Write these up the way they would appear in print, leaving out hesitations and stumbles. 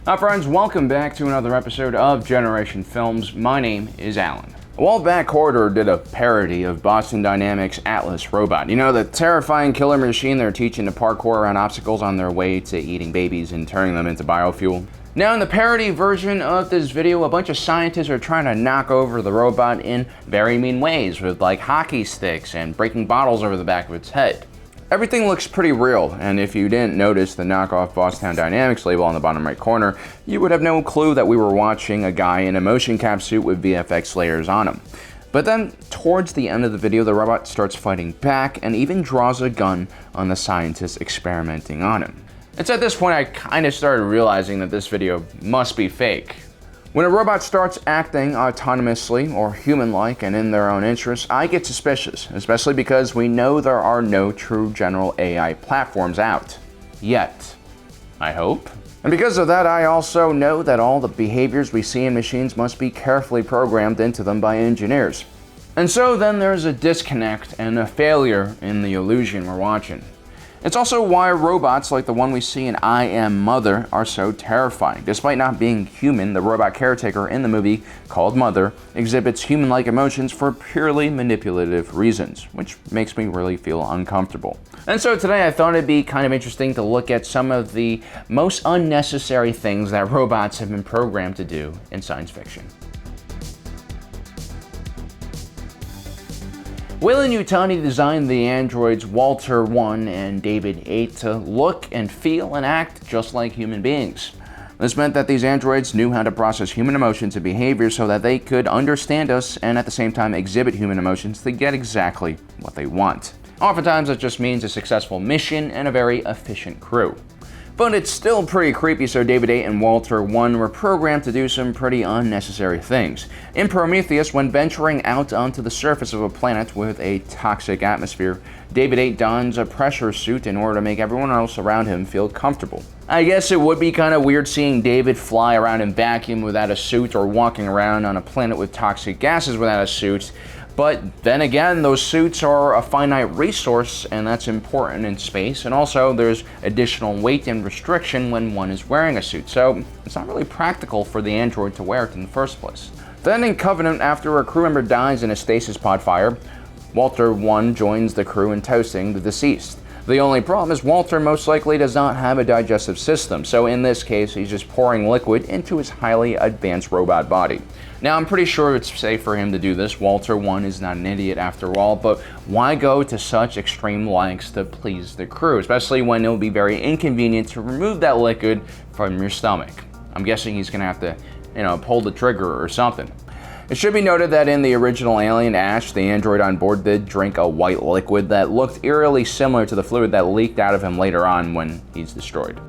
Hi friends, welcome back to another episode of Generation Films. My name is Alan. A while back, Corridor did a parody of Boston Dynamics' Atlas robot. You know, the terrifying killer machine they're teaching to parkour around obstacles on their way to eating babies and turning them into biofuel. Now, in the parody version of this video, a bunch of scientists are trying to knock over the robot in very mean ways, with like hockey sticks and breaking bottles over the back of its head. Everything looks pretty real, and if you didn't notice the knockoff Boston Dynamics label on the bottom right corner, you would have no clue that we were watching a guy in a motion cap suit with VFX layers on him. But then, towards the end of the video, the robot starts fighting back and even draws a gun on the scientists experimenting on him. It's at this point I kind of started realizing that this video must be fake. When a robot starts acting autonomously or human-like and in their own interests, I get suspicious, especially because we know there are no true general AI platforms out. Yet. I hope. And because of that, I also know that all the behaviors we see in machines must be carefully programmed into them by engineers. And so then there's a disconnect and a failure in the illusion we're watching. It's also why robots like the one we see in I Am Mother are so terrifying. Despite not being human, the robot caretaker in the movie, called Mother, exhibits human-like emotions for purely manipulative reasons, which makes me really feel uncomfortable. And so today I thought it'd be kind of interesting to look at some of the most unnecessary things that robots have been programmed to do in science fiction. Weyland-Yutani designed the androids Walter 1 and David 8 to look and feel and act just like human beings. This meant that these androids knew how to process human emotions and behaviors so that they could understand us and at the same time exhibit human emotions to get exactly what they want. Oftentimes that just means a successful mission and a very efficient crew. But it's still pretty creepy, so David 8 and Walter 1 were programmed to do some pretty unnecessary things. In Prometheus, when venturing out onto the surface of a planet with a toxic atmosphere, David 8 dons a pressure suit in order to make everyone else around him feel comfortable. I guess it would be kind of weird seeing David fly around in vacuum without a suit or walking around on a planet with toxic gases without a suit. But then again, those suits are a finite resource, and that's important in space, and also there's additional weight and restriction when one is wearing a suit, so it's not really practical for the android to wear it in the first place. Then in Covenant, after a crew member dies in a stasis pod fire, Walter 1 joins the crew in toasting the deceased. The only problem is Walter most likely does not have a digestive system, so in this case he's just pouring liquid into his highly advanced robot body. Now, I'm pretty sure it's safe for him to do this. Walter 1 is not an idiot after all, but why go to such extreme lengths to please the crew, especially when it will be very inconvenient to remove that liquid from your stomach? I'm guessing he's gonna have to, pull the trigger or something. It should be noted that in the original Alien, Ash, the android on board, did drink a white liquid that looked eerily similar to the fluid that leaked out of him later on when he's destroyed.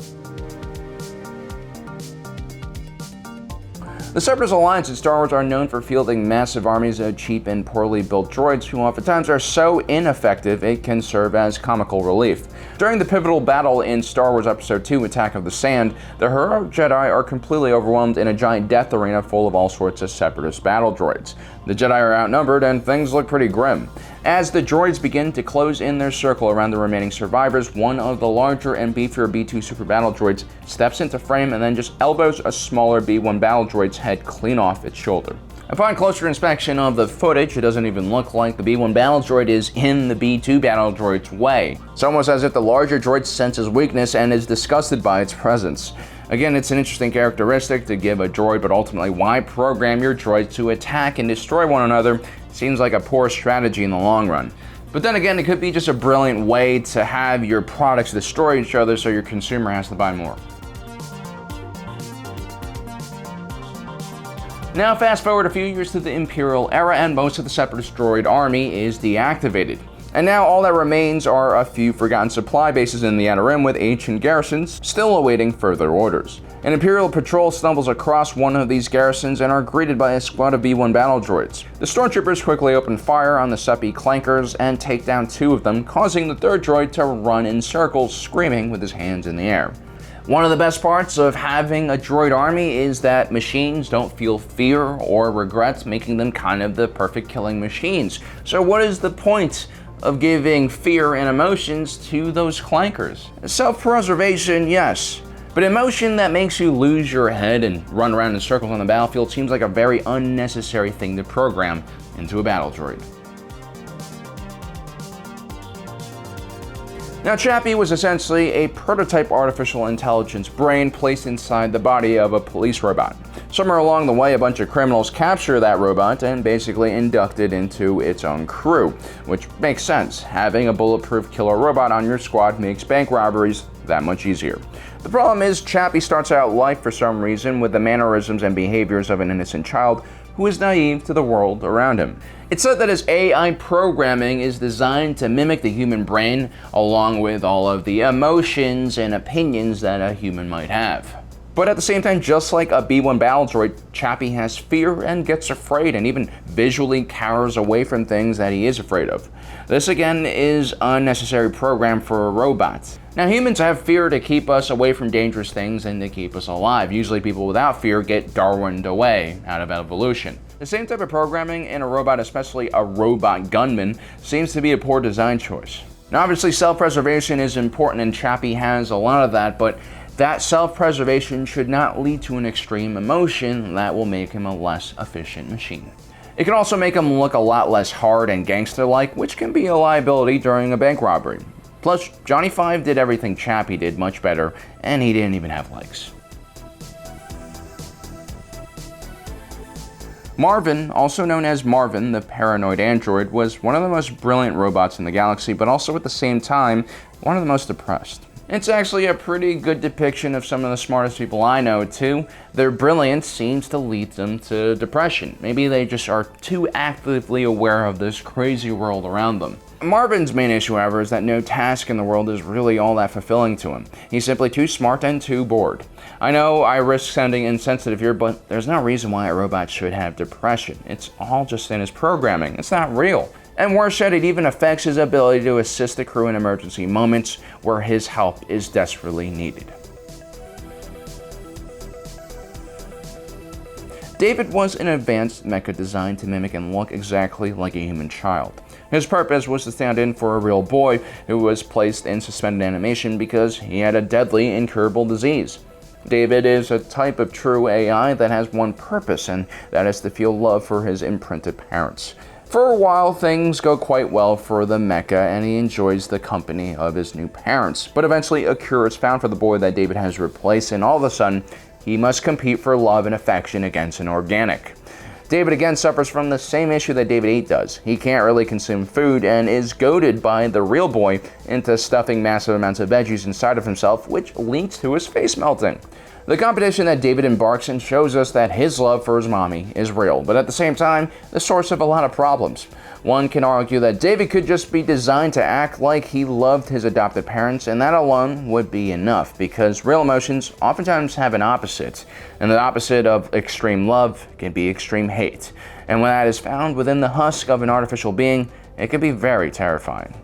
The Separatist Alliance in Star Wars are known for fielding massive armies of cheap and poorly built droids who oftentimes are so ineffective it can serve as comical relief. During the pivotal battle in Star Wars Episode 2, Attack of the Sand, the heroic Jedi are completely overwhelmed in a giant death arena full of all sorts of Separatist battle droids. The Jedi are outnumbered and things look pretty grim. As the droids begin to close in their circle around the remaining survivors, one of the larger and beefier B2 super battle droids steps into frame and then just elbows a smaller B1 battle droid's head clean off its shoulder. Upon closer inspection of the footage, it doesn't even look like the B1 battle droid is in the B2 battle droid's way. It's almost as if the larger droid senses weakness and is disgusted by its presence. Again, it's an interesting characteristic to give a droid, but ultimately, why program your droids to attack and destroy one another? Seems like a poor strategy in the long run. But then again, it could be just a brilliant way to have your products destroy each other so your consumer has to buy more. Now fast forward a few years to the Imperial era and most of the Separatist droid army is deactivated. And now all that remains are a few forgotten supply bases in the Outer Rim with ancient garrisons still awaiting further orders. An Imperial patrol stumbles across one of these garrisons and are greeted by a squad of B1 battle droids. The stormtroopers quickly open fire on the Chappie clankers and take down two of them, causing the third droid to run in circles, screaming with his hands in the air. One of the best parts of having a droid army is that machines don't feel fear or regret, making them kind of the perfect killing machines. So what is the point of giving fear and emotions to those clankers? Self-preservation, yes. But emotion that makes you lose your head and run around in circles on the battlefield seems like a very unnecessary thing to program into a battle droid. Now, Chappie was essentially a prototype artificial intelligence brain placed inside the body of a police robot. Somewhere along the way, a bunch of criminals capture that robot and basically induct it into its own crew, which makes sense. Having a bulletproof killer robot on your squad makes bank robberies that much easier. The problem is, Chappie starts out life for some reason with the mannerisms and behaviors of an innocent child who is naive to the world around him. It's said that his AI programming is designed to mimic the human brain, along with all of the emotions and opinions that a human might have. But at the same time, just like a B-1 battle droid, Chappie has fear and gets afraid and even visually cowers away from things that he is afraid of. This again is unnecessary program for a robot. Now, humans have fear to keep us away from dangerous things and to keep us alive. Usually people without fear get Darwined away out of evolution. The same type of programming in a robot, especially a robot gunman, seems to be a poor design choice. Now, obviously self-preservation is important and Chappie has a lot of that, but that self-preservation should not lead to an extreme emotion that will make him a less efficient machine. It can also make him look a lot less hard and gangster-like, which can be a liability during a bank robbery. Plus, Johnny Five did everything Chappie did much better, and he didn't even have legs. Marvin, also known as Marvin, the paranoid android, was one of the most brilliant robots in the galaxy, but also at the same time, one of the most depressed. It's actually a pretty good depiction of some of the smartest people I know, too. Their brilliance seems to lead them to depression. Maybe they just are too actively aware of this crazy world around them. Marvin's main issue, however, is that no task in the world is really all that fulfilling to him. He's simply too smart and too bored. I know I risk sounding insensitive here, but there's no reason why a robot should have depression. It's all just in his programming. It's not real. And worse yet, it even affects his ability to assist the crew in emergency moments where his help is desperately needed. David was an advanced mecha designed to mimic and look exactly like a human child. His purpose was to stand in for a real boy who was placed in suspended animation because he had a deadly, incurable disease. David is a type of true AI that has one purpose, and that is to feel love for his imprinted parents. For a while, things go quite well for the mecha, and he enjoys the company of his new parents. But eventually, a cure is found for the boy that David has replaced, and all of a sudden, he must compete for love and affection against an organic. David again suffers from the same issue that David 8 does. He can't really consume food and is goaded by the real boy into stuffing massive amounts of veggies inside of himself, which leads to his face melting. The competition that David embarks in shows us that his love for his mommy is real, but at the same time, the source of a lot of problems. One can argue that David could just be designed to act like he loved his adopted parents, and that alone would be enough, because real emotions oftentimes have an opposite, and the opposite of extreme love can be extreme hate. And when that is found within the husk of an artificial being, it can be very terrifying.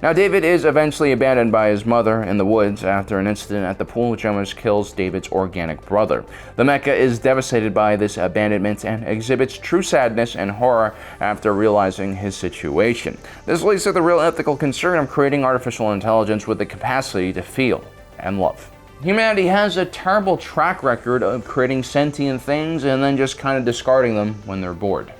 Now, David is eventually abandoned by his mother in the woods after an incident at the pool which almost kills David's organic brother. The mecha is devastated by this abandonment and exhibits true sadness and horror after realizing his situation. This leads to the real ethical concern of creating artificial intelligence with the capacity to feel and love. Humanity has a terrible track record of creating sentient things and then just kind of discarding them when they're bored.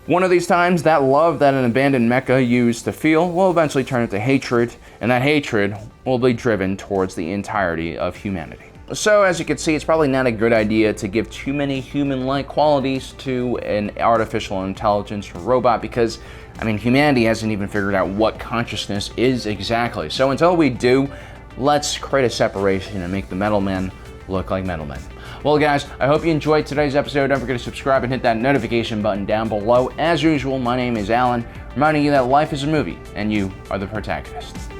One of these times, that love that an abandoned mecha used to feel will eventually turn into hatred, and that hatred will be driven towards the entirety of humanity. So, as you can see, it's probably not a good idea to give too many human-like qualities to an artificial intelligence robot because, humanity hasn't even figured out what consciousness is exactly. So until we do, let's create a separation and make the metal men look like metal men. Well, guys, I hope you enjoyed today's episode. Don't forget to subscribe and hit that notification button down below. As usual, my name is Alan, reminding you that life is a movie and you are the protagonist.